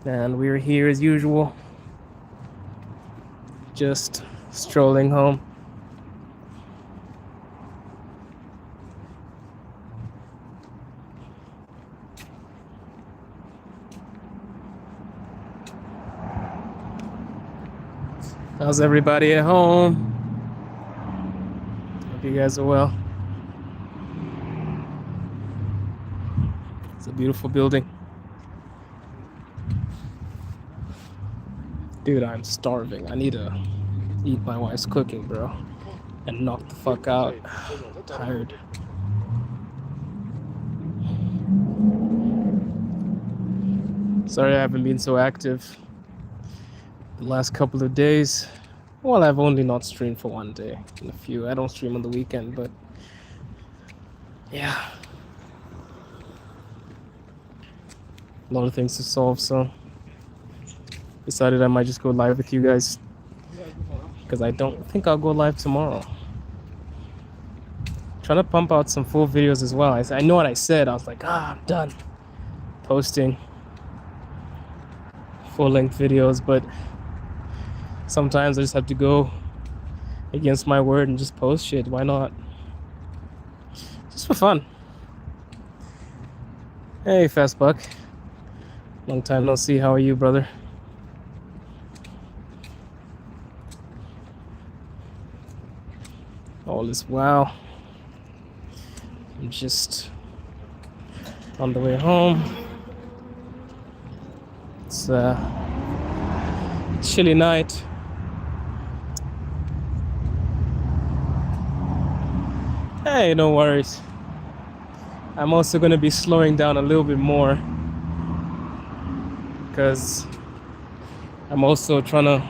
And we're here as usual, just strolling home. How's everybody at home? Hope you guys are well. It's a beautiful building. Dude, I'm starving. I need to eat my wife's cooking, bro. And knock the fuck out. I'm tired. Sorry I haven't been so active the last couple of days. Well, I've only not streamed for one day in a few. I don't stream on the weekend, but yeah. A lot of things to solve, so decided I might just go live with you guys, because I don't think I'll go live tomorrow. Trying to pump out some full videos as well. I know what I said. I was like, I'm done posting full-length videos, but sometimes I just have to go against my word and just post shit. Why not? Just for fun. Hey, Fast Buck. Long time no see. How are you, brother? All is well. I'm just on the way home. It's a chilly night. Hey, no worries. I'm also going to be slowing down a little bit more, because I'm also trying to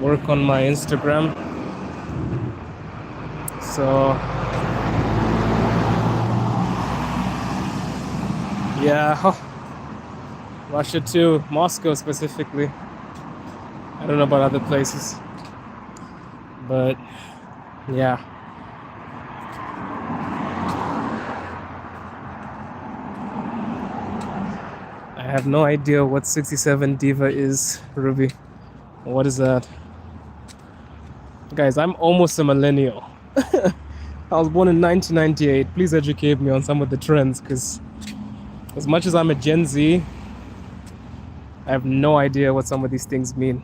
work on my Instagram. So yeah, Russia too, Moscow specifically. I don't know about other places, but yeah. I have no idea what 67 Diva is, Ruby. What is that? Guys, I'm almost a millennial. I was born in 1998. Please educate me on some of the trends, because as much as I'm a Gen Z, I have no idea what some of these things mean.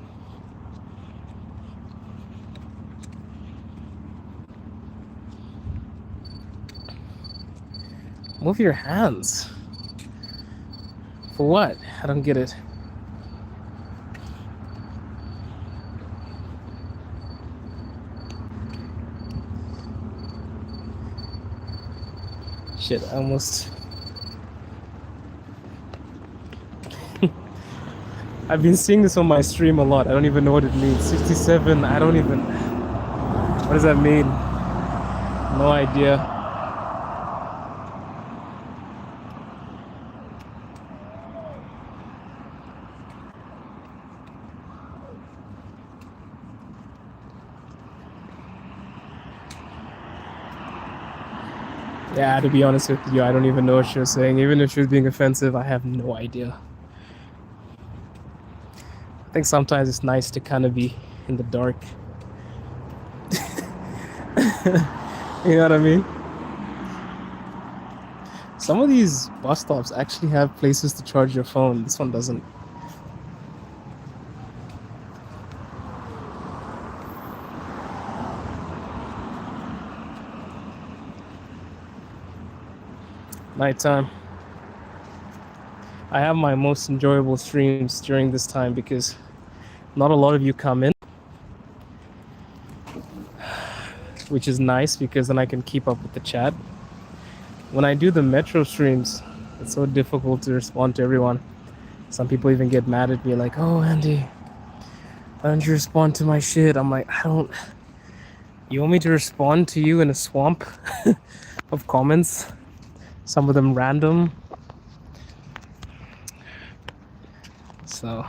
Move your hands. For what? I don't get it. Shit, I almost... I've been seeing this on my stream a lot. I don't even know what it means. 67, I don't even... What does that mean? No idea. Yeah, to be honest with you, I don't even know what she was saying. Even if she was being offensive, I have no idea. I think sometimes it's nice to kind of be in the dark. You know what I mean? Some of these bus stops actually have places to charge your phone. This one doesn't. Nighttime. I have my most enjoyable streams during this time because not a lot of you come in, which is nice because then I can keep up with the chat. When I do the Metro streams, it's so difficult to respond to everyone. Some people even get mad at me like, oh, Andy, why don't you respond to my shit? I'm like, I don't... You want me to respond to you in a swamp of comments? Some of them random. So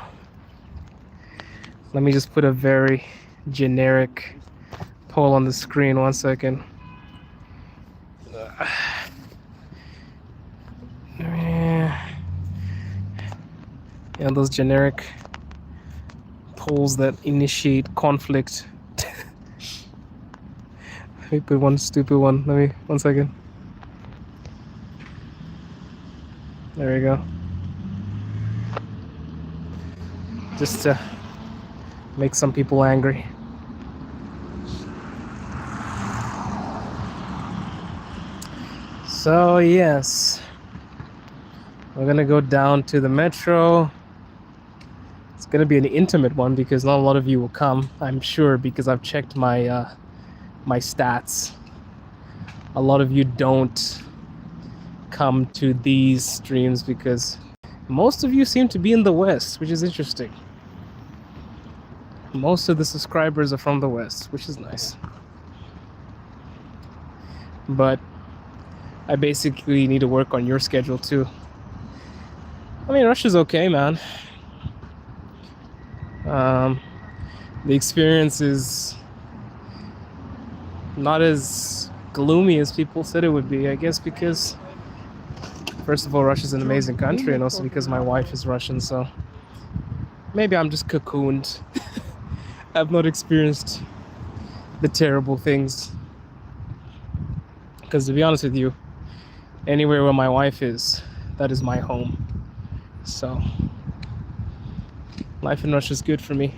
let me just put a very generic poll on the screen. 1 second. You know, those generic polls that initiate conflict. Let me put one stupid one. Let me, 1 second. There we go. Just to make some people angry. So yes, we're gonna go down to the metro. It's gonna be an intimate one because not a lot of you will come, I'm sure, because I've checked my my stats. A lot of you don't come to these streams because most of you seem to be in the West, which is interesting. Most of the subscribers are from the West, which is nice. But I basically need to work on your schedule too. I mean, Russia's okay, man. The experience is not as gloomy as people said it would be, I guess, because first of all, Russia's an amazing country, and also because my wife is Russian, so maybe I'm just cocooned. I've not experienced the terrible things. Because to be honest with you, anywhere where my wife is, that is my home. So life in Russia is good for me.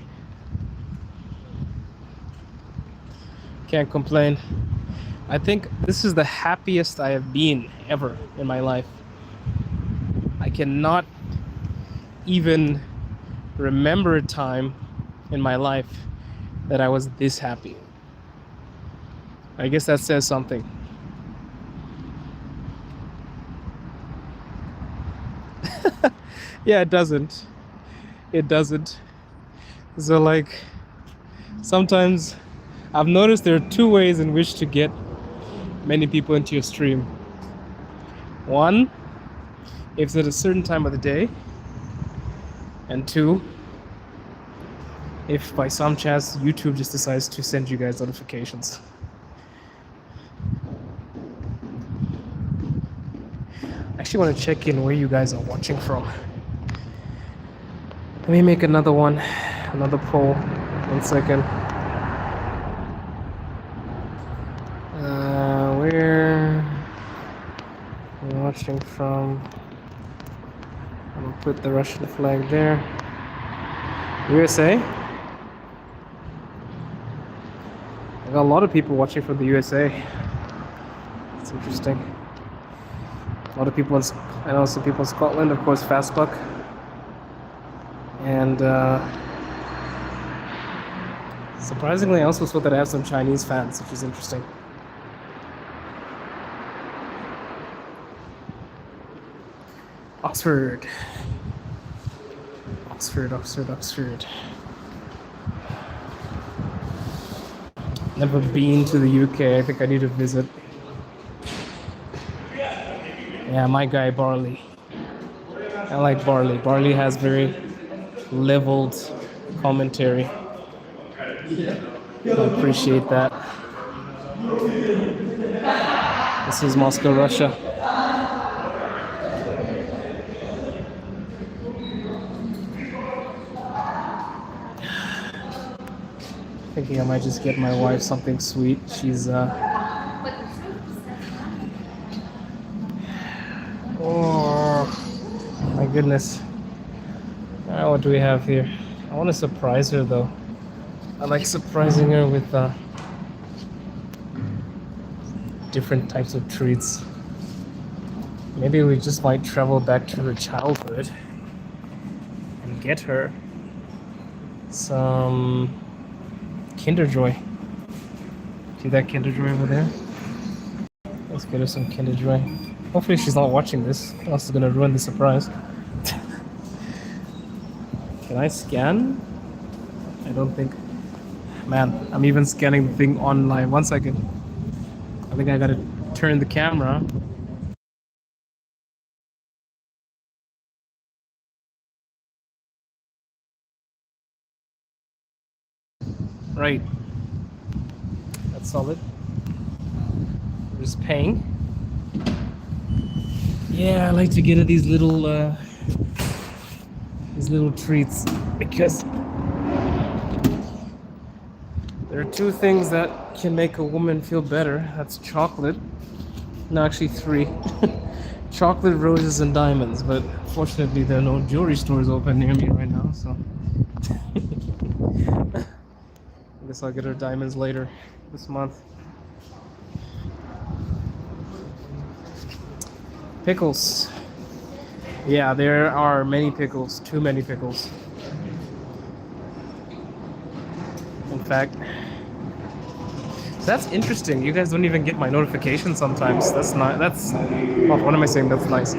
Can't complain. I think this is the happiest I have been ever in my life. I cannot even remember a time in my life that I was this happy. I guess that says something. Yeah, it doesn't. It doesn't. So like, sometimes I've noticed there are two ways in which to get many people into your stream. One, if it's at a certain time of the day. And two, if by some chance YouTube just decides to send you guys notifications. I actually want to check in where you guys are watching from. Let me make another one, another poll. 1 second. Where are you watching from? I'm gonna put the Russian flag there. USA? I got a lot of people watching from the USA. It's interesting. A lot of people in, I know some people in Scotland, of course, Fastbuck. And surprisingly, I also saw that I have some Chinese fans, which is interesting. Oxford. Oxford. Never been to the UK. I think I need to visit. Yeah, my guy Barley. I like Barley. Barley has very leveled commentary. I appreciate that. This is Moscow, Russia. Thinking I might just get my wife something sweet. She's oh my goodness. What do we have here? I want to surprise her though. I like surprising her with different types of treats. Maybe we just might travel back to her childhood and get her some Kinder Joy. See that Kinder Joy over there? Let's get her some Kinder Joy. Hopefully she's not watching this, or else it's gonna ruin the surprise. Can I scan? I don't think. Man, I'm even scanning the thing online. 1 second. I think I gotta turn the camera. Right. That's solid. We're just paying. Yeah, I like to get these little these little treats because there are two things that can make a woman feel better. That's chocolate. No, actually three. Chocolate, roses, and diamonds. But fortunately, there are no jewelry stores open near me right now, so I guess I'll get her diamonds later this month. Pickles. Yeah, there are many pickles. Too many pickles. In fact, so that's interesting. You guys don't even get my notifications sometimes. That's not. That's. Oh, what am I saying? That's nice.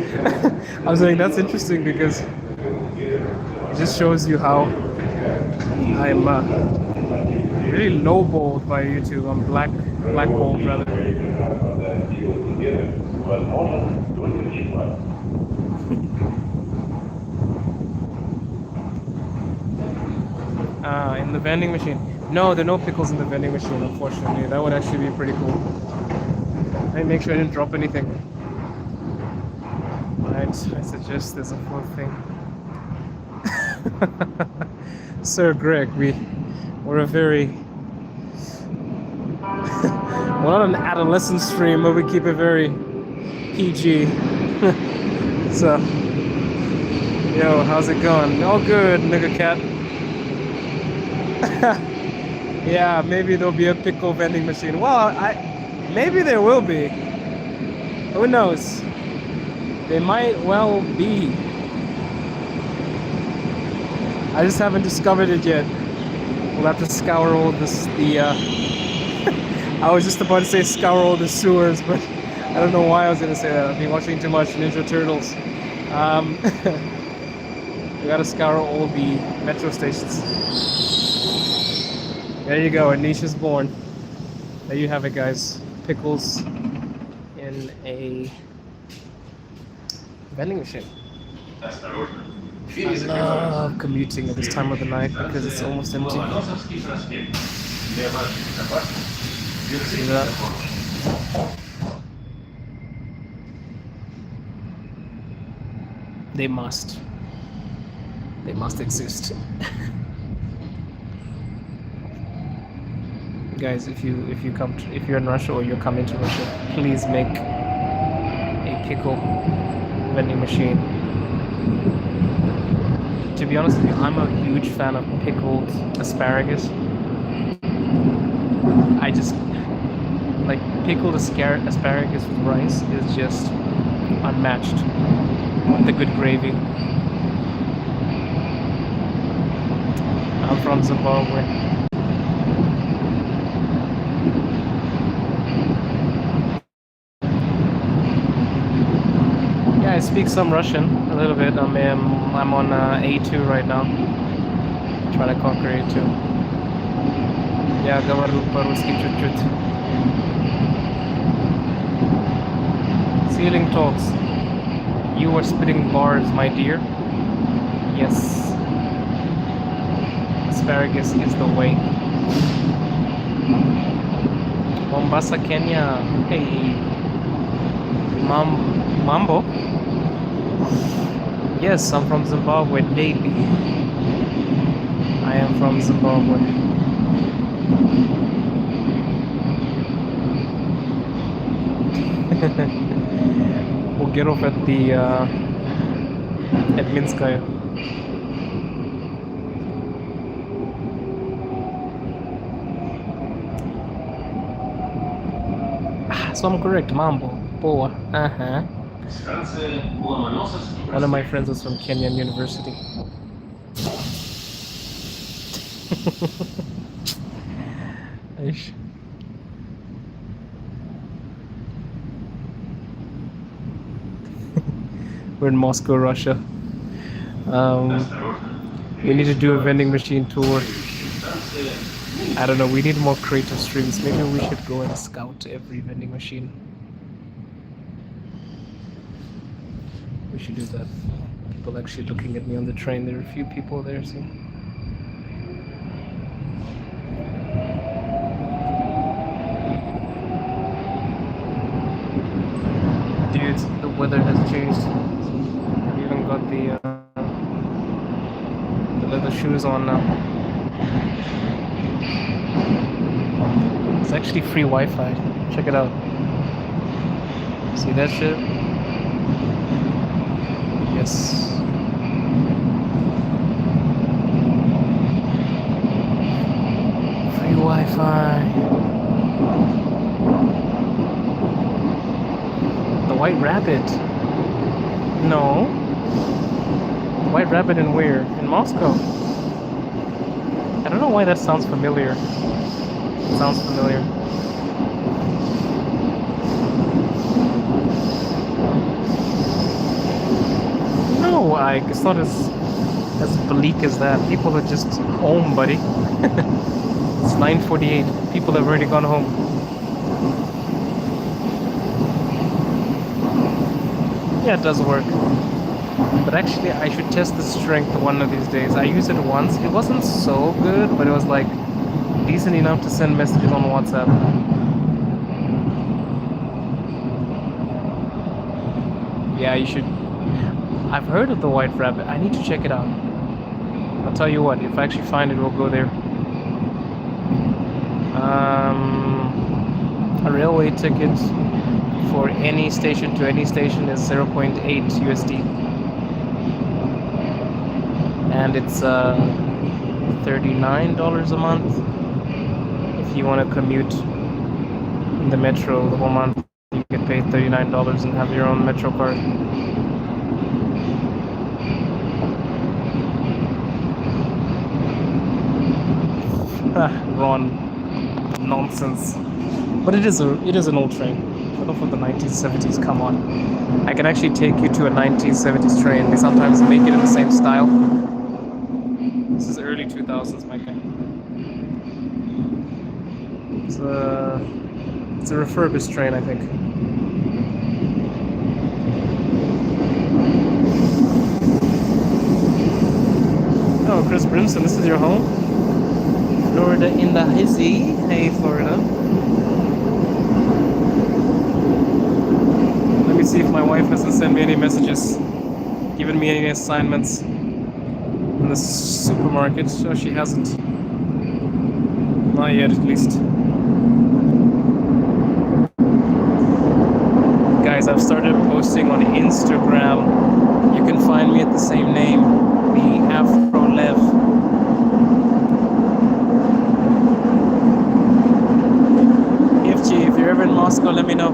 I'm saying that's interesting because it just shows you how I'm really lowballed by YouTube. I'm blackballed rather. In the vending machine. No, there are no pickles in the vending machine, unfortunately. That would actually be pretty cool. I make sure I didn't drop anything. Right, I suggest there's a fourth thing. Sir Greg, we're a very we're not an adolescent stream, but we keep it very PG. So, yo, how's it going? All good, nigga cat. Yeah, maybe there'll be a pickle vending machine. Well, maybe there will be. Who knows? They might well be. I just haven't discovered it yet. We'll have to scour all I was just about to say scour all the sewers, but I don't know why I was gonna say that. I've been watching too much Ninja Turtles. We gotta scour all the metro stations. There you go, a niche is born. There you have it, guys. Pickles in a vending machine. I love commuting at this time of the night because it's almost empty. See that? They must exist. Guys, if you're in Russia or you're coming to Russia, please make a pickle vending machine. To be honest with you, I'm a huge fan of pickled asparagus. I just like pickled asparagus with rice is just unmatched with the good gravy. I'm from Zimbabwe. Yeah, I speak some Russian a little bit. I'm on A2 right now. Trying to conquer A2. Я говорю по-русски чуть-чуть. Ceiling talks. You are spitting bars, my dear. Yes. Asparagus is the way. Mombasa, Kenya. Hey. Mambo? Yes, I'm from Zimbabwe, baby. I am from Zimbabwe. We'll get off at the at Minskaya. So I'm correct, Mambo. Boa. Uh-huh. One of my friends was from Kenyan University. We're in Moscow, Russia. We need to do a vending machine tour. I don't know, we need more creative streams. Maybe we should go and scout every vending machine. We should do that. People actually looking at me on the train. There are a few people there, so. Dude, the weather has changed. I've even got the the shoes on now. It's actually free Wi-Fi. Check it out. See that shit? Yes. Free Wi-Fi. The White Rabbit. No. The White Rabbit in where? In Moscow. I don't know why that sounds familiar. It sounds familiar. No, Ike, it's not as bleak as that. People are just home, buddy. It's 9:48. People have already gone home. Yeah, it does work. But actually, I should test the strength one of these days. I used it once. It wasn't so good, but it was like decent enough to send messages on WhatsApp. Yeah, you should. I've heard of the White Rabbit. I need to check it out. I'll tell you what, if I actually find it, we'll go there. A railway ticket for any station to any station is 0.8 USD. And it's $39 a month. If you want to commute in the metro the whole month, you can pay $39 and have your own metro card. Ron, nonsense. But it is an old train. I don't know for the 1970s. Come on, I can actually take you to a 1970s train. They sometimes make it in the same style. This is early 2000s, my guy. It's a refurbished train, I think. Oh, Chris Brimson, this is your home? Florida in the hizzy. Hey, Florida. Let me see if my wife hasn't sent me any messages, given me any assignments in the supermarket. Oh, she hasn't. Not yet, at least. Guys, I've started posting on Instagram. You can find me at the same name, the Afro Lev. If you're ever in Moscow, let me know.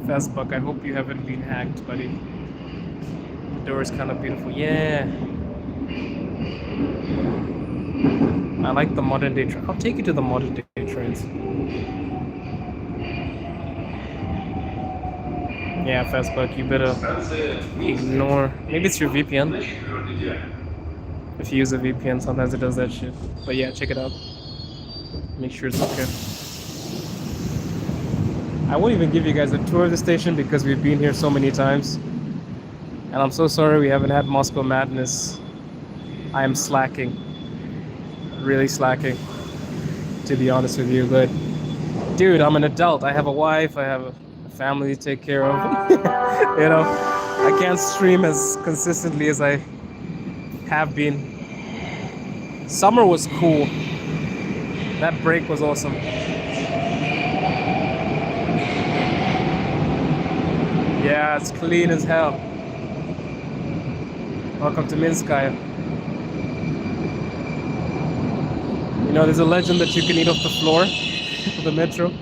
Fastbuck, I hope you haven't been hacked, buddy. The door is kind of beautiful. Yeah. I like the modern day train. I'll take you to the modern day trains. Yeah, Fastbuck, you better ignore. Maybe it's your VPN. If you use a VPN, sometimes it does that shit. But yeah, check it out. Make sure it's okay. I won't even give you guys a tour of the station because we've been here so many times. And I'm so sorry we haven't had Moscow Madness. I am slacking. Really slacking, to be honest with you. But dude, I'm an adult. I have a wife. I have a family to take care of. You know, I can't stream as consistently as I have been. Summer was cool. That break was awesome. Yeah, it's clean as hell. Welcome to Minskaya. You know, there's a legend that you can eat off the floor of the metro.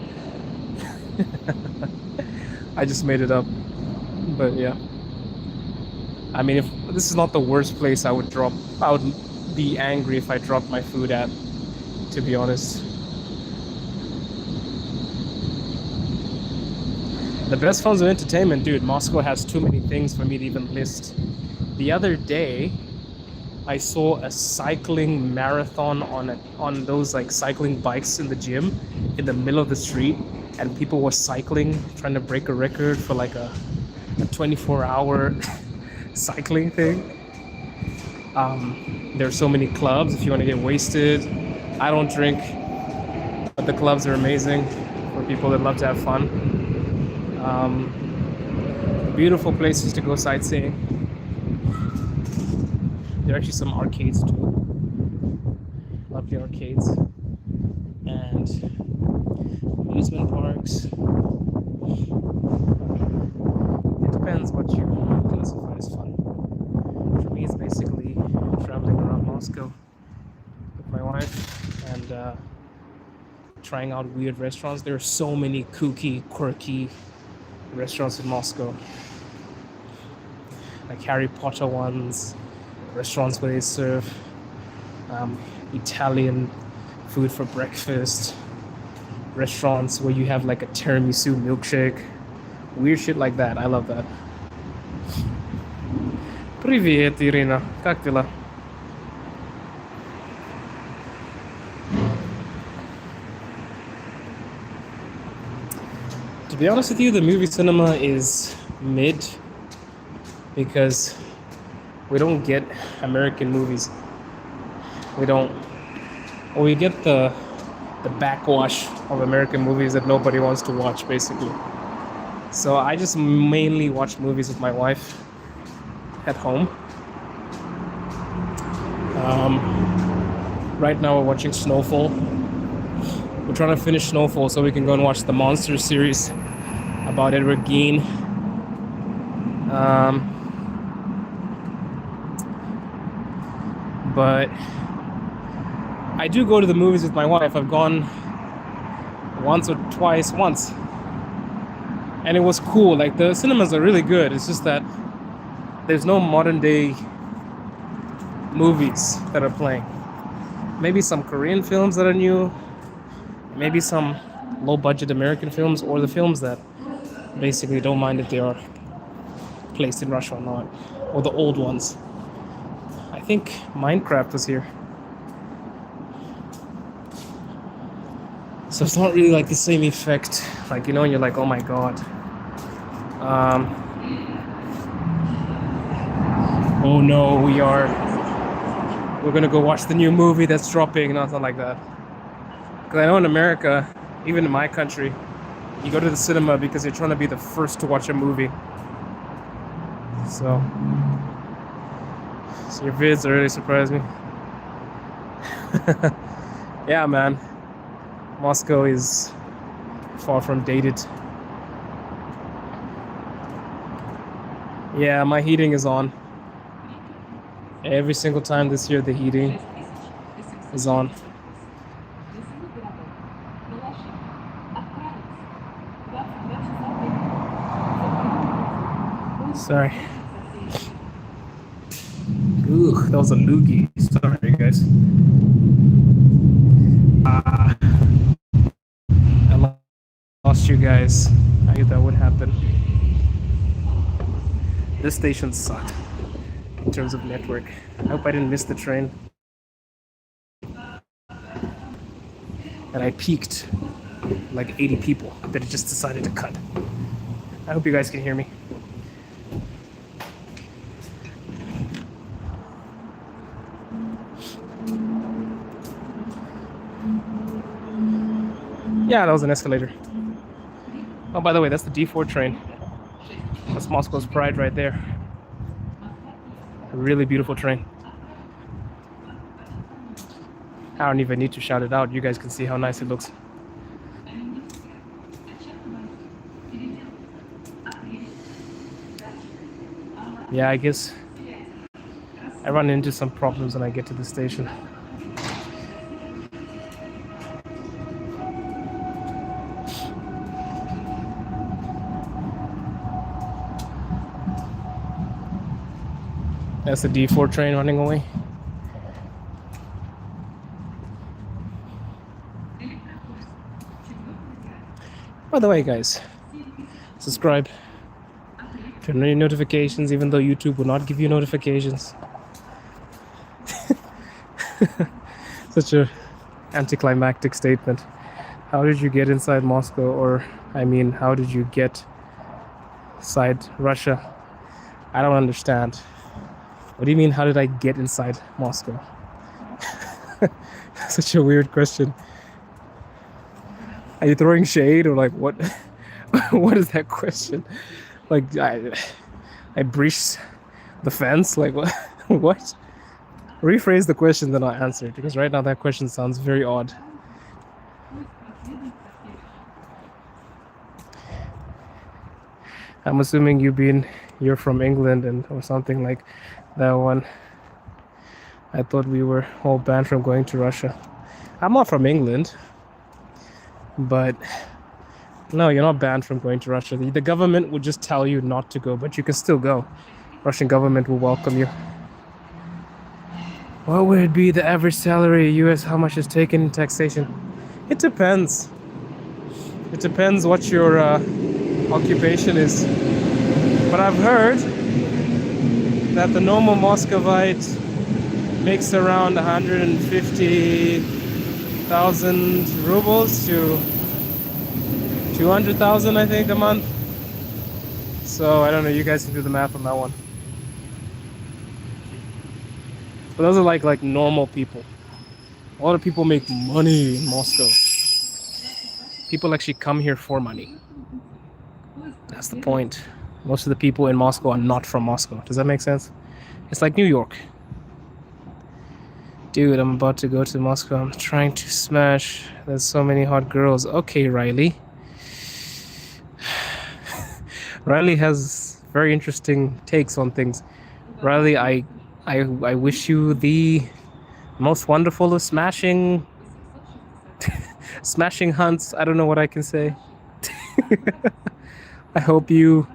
I just made it up. But yeah. I mean, if this is not the worst place I would be angry if I dropped my food at, to be honest. The best forms of entertainment, dude, Moscow has too many things for me to even list. The other day, I saw a cycling marathon on those like cycling bikes in the gym in the middle of the street, and people were cycling, trying to break a record for like a 24-hour cycling thing. There are so many clubs if you want to get wasted. I don't drink, but the clubs are amazing for people that love to have fun. Beautiful places to go sightseeing. There are actually some arcades too. Lovely arcades. And amusement parks. It depends what you classify as fun. For me, it's basically traveling around Moscow with my wife and trying out weird restaurants. There are so many kooky, quirky restaurants in Moscow, like Harry Potter ones, restaurants where they serve Italian food for breakfast, restaurants where you have like a tiramisu milkshake, weird shit like that. I love that. Привет, Ирина. Как дела? To be honest with you, the movie cinema is mid because we don't get American movies. We don't. We get the backwash of American movies that nobody wants to watch, basically. So I just mainly watch movies with my wife at home. Right now we're watching Snowfall. We're trying to finish Snowfall so we can go and watch the Monster series about Edward Gein. But I do go to the movies with my wife. I've gone once, and it was cool. Like, the cinemas are really good. It's just that there's no modern day movies that are playing. Maybe some Korean films that are new, maybe some low budget American films, or the films that basically don't mind if they are placed in Russia or not, or the old ones. I think Minecraft was here. So it's not really like the same effect, like, you know, and you're like, oh my god. Oh no, we're gonna go watch the new movie that's dropping, nothing like that. Because I know in America, even in my country, you go to the cinema because you're trying to be the first to watch a movie. So your vids really surprised me. Yeah, man. Moscow is far from dated. Yeah, my heating is on. Every single time this year, the heating is on. Sorry. Ooh, that was a loogie. Sorry, guys. I lost you guys. I knew that would happen. This station sucked in terms of network. I hope I didn't miss the train. And I peaked like 80 people that just decided to cut. I hope you guys can hear me. Yeah, that was an escalator. Oh, by the way, that's the D4 train. That's Moscow's pride right there. A really beautiful train. I don't even need to shout it out. You guys can see how nice it looks. Yeah, I guess I run into some problems when I get to the station. That's the D4 train running away. By the way, guys, subscribe, turn on your notifications, even though YouTube will not give you notifications. Such a anticlimactic statement. How did you get inside Moscow? Or, I mean, how did you get inside Russia? I don't understand. What do you mean, how did I get inside Moscow? Such a weird question. Are you throwing shade or like what? What is that question? Like I breached the fence? Like what? What? Rephrase the question, then I'll answer it because right now that question sounds very odd. I'm assuming you're from England and or something like that one. I thought we were all banned from going to Russia. I'm not from England, but no, you're not banned from going to Russia. The government would just tell you not to go, but you can still go. Russian government will welcome you. What would it be the average salary in US? How much is taken in taxation? It depends. It depends what your occupation is. But I've heard that the normal Muscovite makes around 150,000 rubles to 200,000, I think, a month. So I don't know. You guys can do the math on that one. But those are like normal people. A lot of people make money in Moscow. People actually come here for money. That's the point. Most of the people in Moscow are not from Moscow. Does that make sense? It's like New York. Dude, I'm about to go to Moscow. I'm trying to smash. There's so many hot girls. Okay, Riley. Riley has very interesting takes on things. Riley, I wish you the most wonderful of smashing hunts. I don't know what I can say. I hope you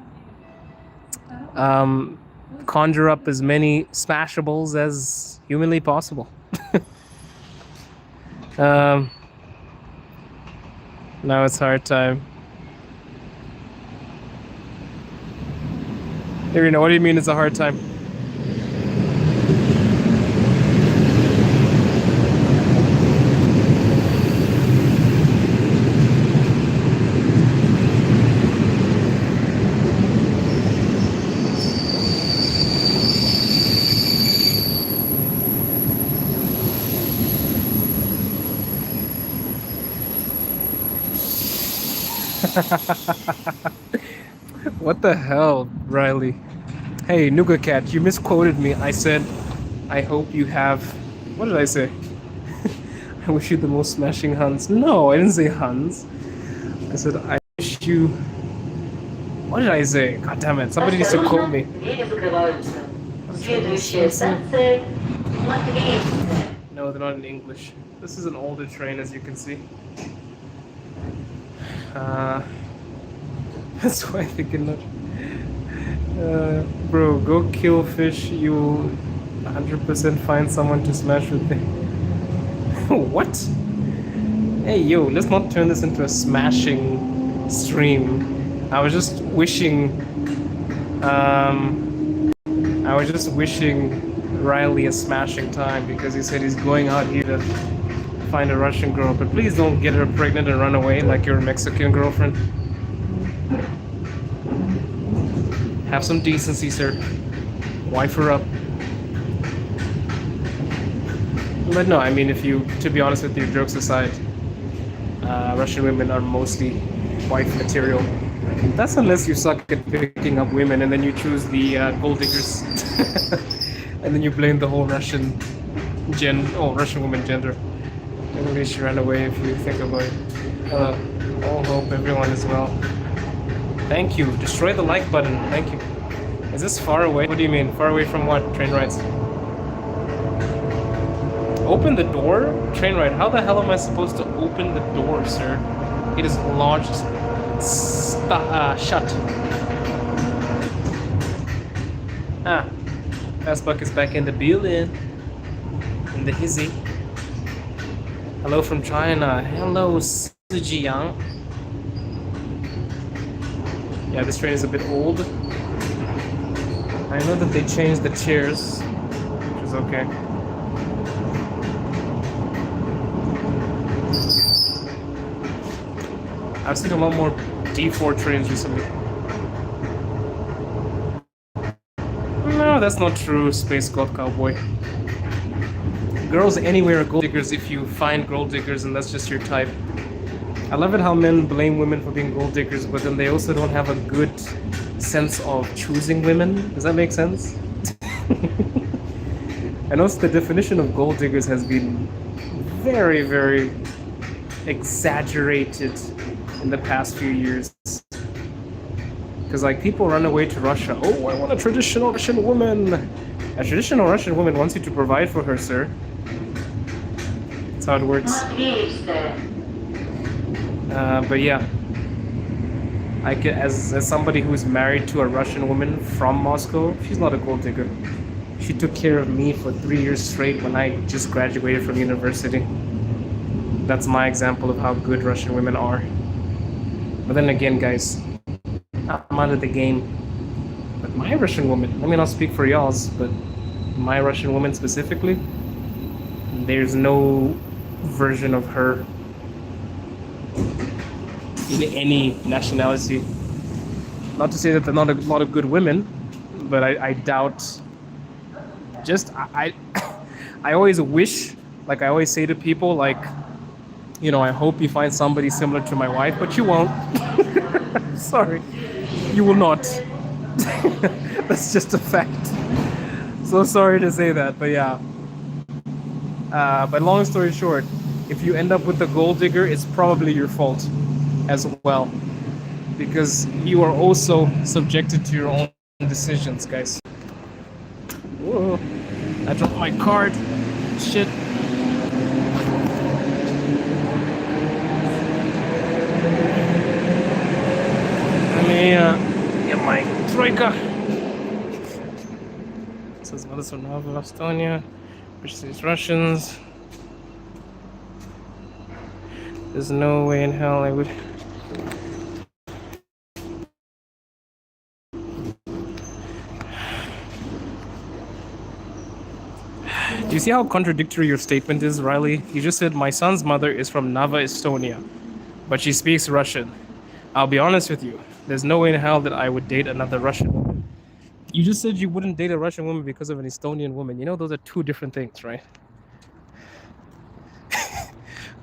conjure up as many smashables as humanly possible. Now it's hard time. Here, you know, what do you mean it's a hard time? What the hell, Riley? Hey, Nuga Cat, you misquoted me. I said, I hope you have. What did I say? I wish you the most smashing Huns. No, I didn't say Huns. I said, I wish you. What did I say? God damn it. Somebody needs to quote me. No, they're not in English. This is an older train, as you can see. That's why I think not. Bro, go kill fish. You'll 100% find someone to smash with me. What? Hey, yo, let's not turn this into a smashing stream. I was just wishing Riley a smashing time because he said he's going out here to find a Russian girl. But please don't get her pregnant and run away like your Mexican girlfriend. Have some decency, sir. Wife her up. But no, I mean, to be honest with you, jokes aside, Russian women are mostly wife material. That's unless you suck at picking up women and then you choose the gold diggers. And then you blame the whole Russian woman gender. Maybe she ran away if you think about it. All hope everyone is well. Thank you. Destroy the like button. Thank you. Is this far away? What do you mean? Far away from what? Train rides. Open the door? Train ride. How the hell am I supposed to open the door, sir? It is lodged. Shut. Fastbuck is back in the building. In the hizzy. Hello from China. Hello, Sujiang. Yeah, this train is a bit old. I know that they changed the chairs, which is okay. I've seen a lot more D4 trains recently. No, that's not true, Space God Cowboy. Girls anywhere are gold diggers if you find gold diggers and that's just your type. I love it how men blame women for being gold diggers, but then they also don't have a good sense of choosing women. Does that make sense? I noticed the definition of gold diggers has been very, very exaggerated in the past few years. Because like people run away to Russia. Oh, I want a traditional Russian woman. A traditional Russian woman wants you to provide for her, sir. That's how it works. But yeah, I can, as somebody who's married to a Russian woman from Moscow, she's not a gold digger. She took care of me for 3 years straight when I just graduated from university. That's my example of how good Russian women are. But then again, guys, I'm out of the game. But my Russian woman, let me not speak for y'all's, but my Russian woman specifically, there's no version of her in any nationality. Not to say that there are not a lot of good women, but I doubt. I always wish, like I always say to people, like, you know, I hope you find somebody similar to my wife, but you won't. Sorry, you will not. That's just a fact. So sorry to say that, but yeah. But long story short, if you end up with a gold digger, it's probably your fault as well, because you are also subjected to your own decisions, guys. Whoa, I dropped my card. Shit. Let me get my troika. It says Nova Estonia, which says Russians. There's no way in hell I would. Do you see how contradictory your statement is, Riley? You just said my son's mother is from Nova Estonia, but she speaks Russian. I'll be honest with you. There's no way in hell that I would date another Russian woman. You just said you wouldn't date a Russian woman because of an Estonian woman. You know, those are two different things, right?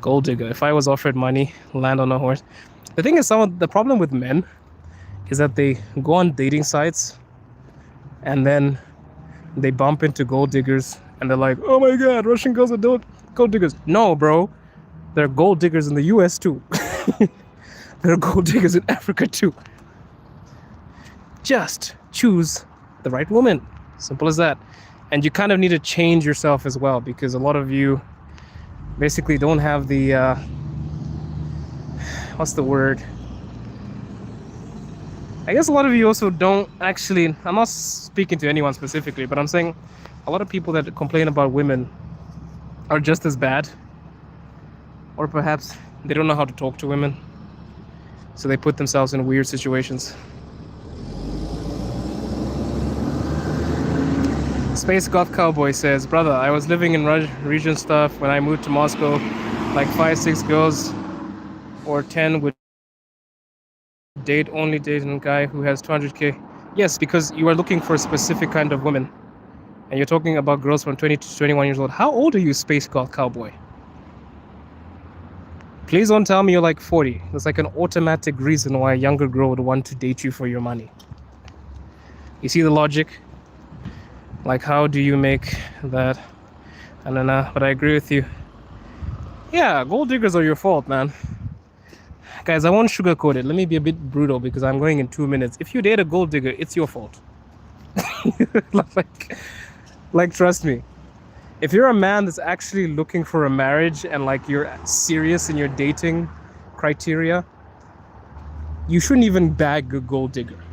Gold digger. If I was offered money, land on a horse. The thing is, the problem with men is that they go on dating sites and then they bump into gold diggers and they're like, oh my god, Russian girls are gold diggers. No, bro. There are gold diggers in the US too. There are gold diggers in Africa too. Just choose the right woman. Simple as that. And you kind of need to change yourself as well, because a lot of you basically don't have the what's the word? I guess a lot of you also don't actually, I'm not speaking to anyone specifically, but I'm saying a lot of people that complain about women are just as bad, or perhaps they don't know how to talk to women, so they put themselves in weird situations. Space Goth Cowboy says, brother, I was living in region stuff when I moved to Moscow. Like 5-6 girls or 10 would date a guy who has 200k. Yes, because you are looking for a specific kind of woman. And you're talking about girls from 20 to 21 years old. How old are you, Space Goth Cowboy? Please don't tell me you're like 40. That's like an automatic reason why a younger girl would want to date you for your money. You see the logic? Like, how do you make that? I don't know, but I agree with you. Yeah, gold diggers are your fault, man. Guys, I won't sugarcoat it. Let me be a bit brutal because I'm going in 2 minutes. If you date a gold digger, it's your fault. like, trust me. If you're a man that's actually looking for a marriage and like you're serious in your dating criteria, you shouldn't even bag a gold digger.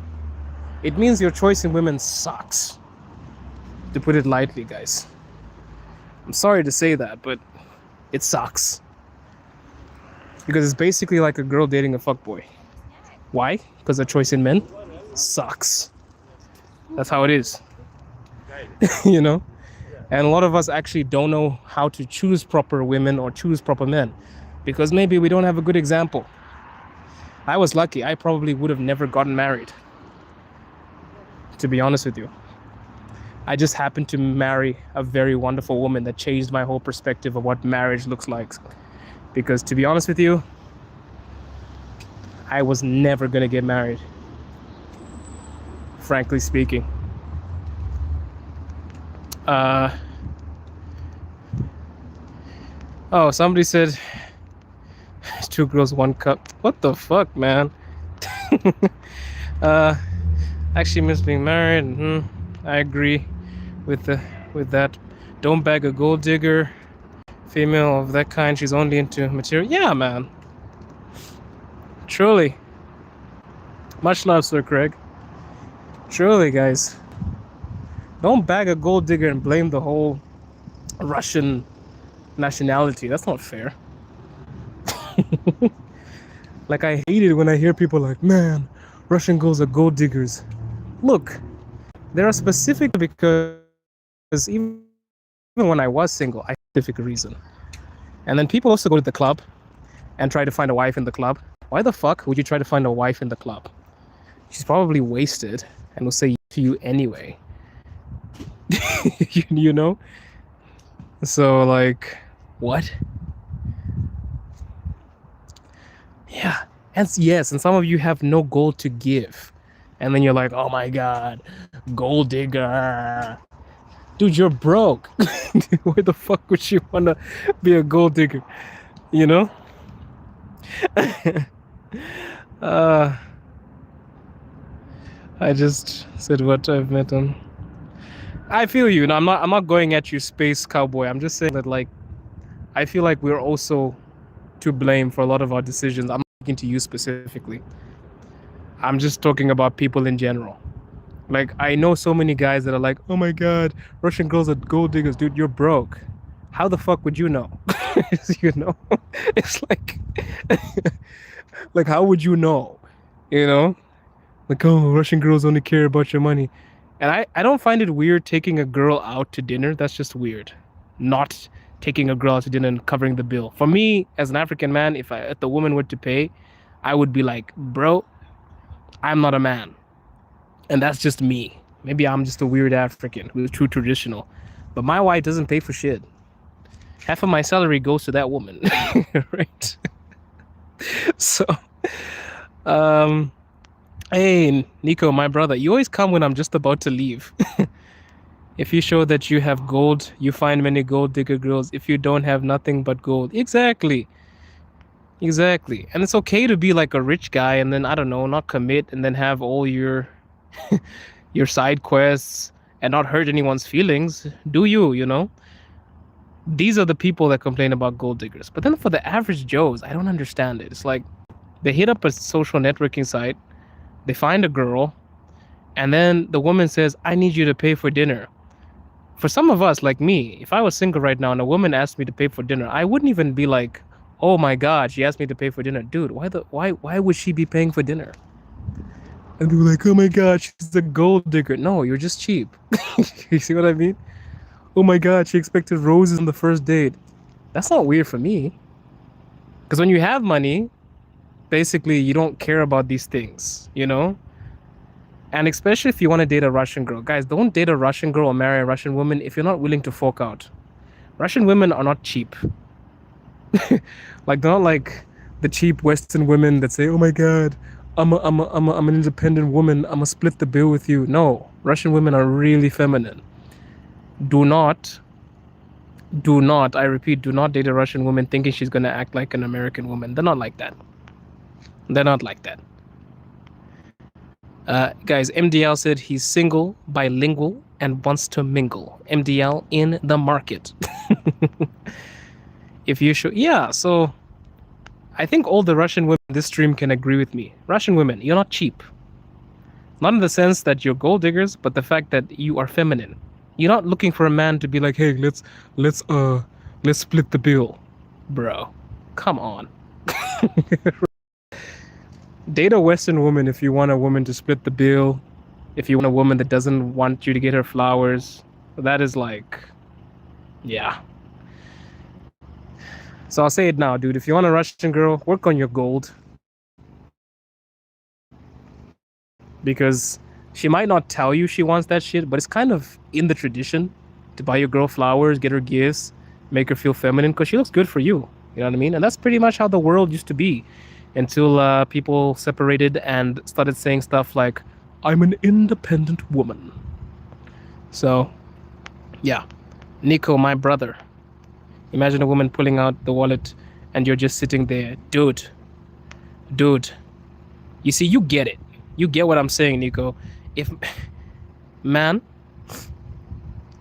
It means your choice in women sucks. To put it lightly, guys. I'm sorry to say that, but it sucks. Because it's basically like a girl dating a fuckboy. Why? Because the choice in men sucks. That's how it is. You know? And a lot of us actually don't know how to choose proper women or choose proper men. Because maybe we don't have a good example. I was lucky. I probably would have never gotten married. To be honest with you. I just happened to marry a very wonderful woman that changed my whole perspective of what marriage looks like. Because to be honest with you, I was never gonna get married, frankly speaking. Oh, somebody said two girls, one cup. What the fuck, man? uh, actually miss being married. I agree with that. Don't bag a gold digger. Female of that kind, she's only into material. Yeah, man. Truly. Much love, Sir Craig. Truly, guys. Don't bag a gold digger and blame the whole Russian nationality. That's not fair. Like, I hate it when I hear people like, man, Russian girls are gold diggers. Look, there are specific, because even when I was single, I had a specific reason. And then people also go to the club and try to find a wife in the club. Why the fuck would you try to find a wife in the club? She's probably wasted and will say to you anyway. you know? So, like, what? Yeah. And yes, and some of you have no gold to give. And then you're like, oh my god, gold digger. Dude, you're broke. Why the fuck would you want to be a gold digger? You know? I just said what I've met on. I feel you. No, I'm not going at you, space cowboy. I'm just saying that, like, I feel like we're also to blame for a lot of our decisions. I'm not talking to you specifically. I'm just talking about people in general. Like, I know so many guys that are like, oh my god, Russian girls are gold diggers. Dude, you're broke. How the fuck would you know? You know? It's like, like, how would you know? You know? Like, oh, Russian girls only care about your money. And I don't find it weird taking a girl out to dinner. That's just weird. Not taking a girl out to dinner and covering the bill. For me, as an African man, if the woman were to pay, I would be like, bro, I'm not a man. And that's just me. Maybe I'm just a weird African who's too traditional. But my wife doesn't pay for shit. Half of my salary goes to that woman. Right? So, hey, Nico, my brother, you always come when I'm just about to leave. If you show that you have gold, you find many gold digger girls. If you don't have nothing but gold. Exactly. Exactly. And it's okay to be like a rich guy and then, I don't know, not commit and then have all your your side quests and not hurt anyone's feelings. Do you, you know? These are the people that complain about gold diggers. But then for the average Joes, I don't understand it. It's like they hit up a social networking site, they find a girl, and then the woman says, I need you to pay for dinner. For some of us, like me, if I was single right now and a woman asked me to pay for dinner, I wouldn't even be like, oh my god, she asked me to pay for dinner. Dude, why would she be paying for dinner? And people are like, oh my god, she's a gold digger. No, you're just cheap. You see what I mean? Oh my god, she expected roses on the first date. That's not weird for me. Because when you have money, basically you don't care about these things, you know? And especially if you want to date a Russian girl. Guys, don't date a Russian girl or marry a Russian woman if you're not willing to fork out. Russian women are not cheap. Like, they're not like the cheap Western women that say, oh my god, I'm an independent woman, I'm gonna split the bill with you. No, Russian women are really feminine. Do not, I repeat, do not date a Russian woman thinking she's gonna act like an American woman. They're not like that. They're not like that. Guys, MDL said he's single, bilingual, and wants to mingle. MDL in the market. If you show, yeah, so I think all the Russian women in this stream can agree with me. Russian women, you're not cheap. Not in the sense that you're gold diggers, but the fact that you are feminine. You're not looking for a man to be like, hey, let's split the bill. Bro, come on. Date a Western woman if you want a woman to split the bill. If you want a woman that doesn't want you to get her flowers. That is like, yeah. So I'll say it now, dude. If you want a Russian girl, work on your gold. Because she might not tell you she wants that shit, but it's kind of in the tradition to buy your girl flowers, get her gifts, make her feel feminine, because she looks good for you. You know what I mean? And that's pretty much how the world used to be. until people separated and started saying stuff like, "I'm an independent woman." So, yeah, Nico, my brother. Imagine a woman pulling out the wallet, and you're just sitting there, dude. You see, you get it. You get what I'm saying, Nico. If man,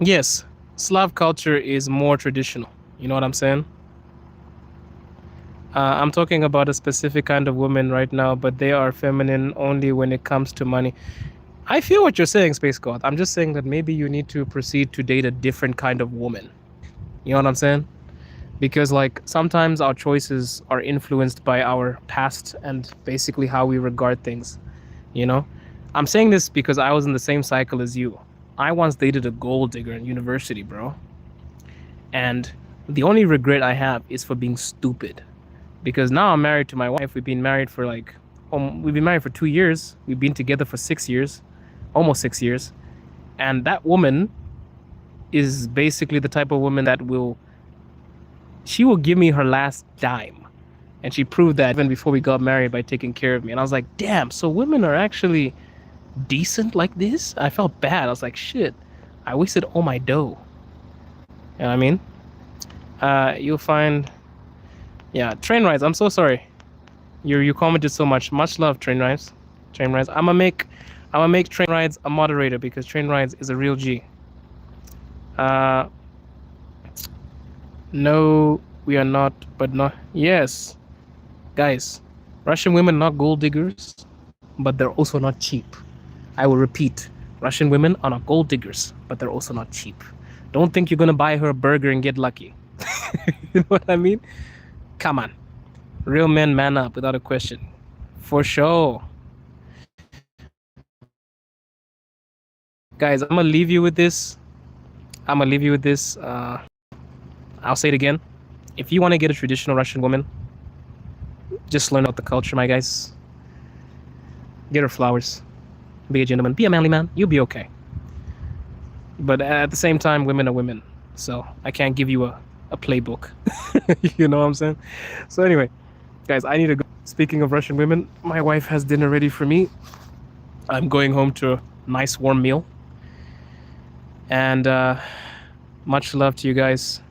yes, Slav culture is more traditional. You know what I'm saying? I'm talking about a specific kind of woman right now, but they are feminine only when it comes to money. I feel what you're saying, Space God. I'm just saying that maybe you need to proceed to date a different kind of woman. You know what I'm saying? Because, like, sometimes our choices are influenced by our past and basically how we regard things. You know? I'm saying this because I was in the same cycle as you. I once dated a gold digger in university, bro. And the only regret I have is for being stupid. Because now I'm married to my wife. We've been married for we've been married for 2 years. We've been together for 6 years, almost 6 years. And that woman is basically the type of woman that she will give me her last dime. And she proved that even before we got married by taking care of me. And I was like, damn, so women are actually decent like this? I felt bad. I was like, shit, I wasted all my dough. You know what I mean? You'll find, yeah, train rides. I'm so sorry. You commented so much. Much love, train rides. Train rides. I'm gonna make train rides a moderator because train rides is a real G. No, we are not, but not. Yes, guys, Russian women are not gold diggers, but they're also not cheap. I will repeat, Russian women are not gold diggers, but they're also not cheap. Don't think you're gonna buy her a burger and get lucky. You know what I mean? Come on. Real men man up without a question. For sure. Guys, I'm gonna leave you with this. I'll say it again. If you want to get a traditional Russian woman, just learn about the culture, my guys. Get her flowers. Be a gentleman. Be a manly man. You'll be okay. But at the same time, women are women. So I can't give you a playbook. You know what I'm saying? So anyway, guys, I need to go. Speaking of Russian women, my wife has dinner ready for me. I'm going home to a nice warm meal. And much love to you guys.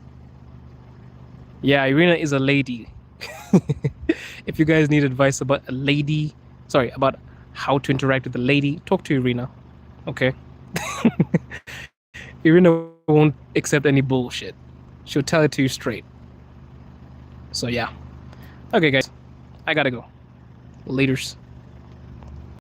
Yeah, Irina is a lady. If you guys need advice about about how to interact with a lady, talk to Irina. Okay? Irina won't accept any bullshit. She'll tell it to you straight. So yeah. Okay, guys. I gotta go. Laters.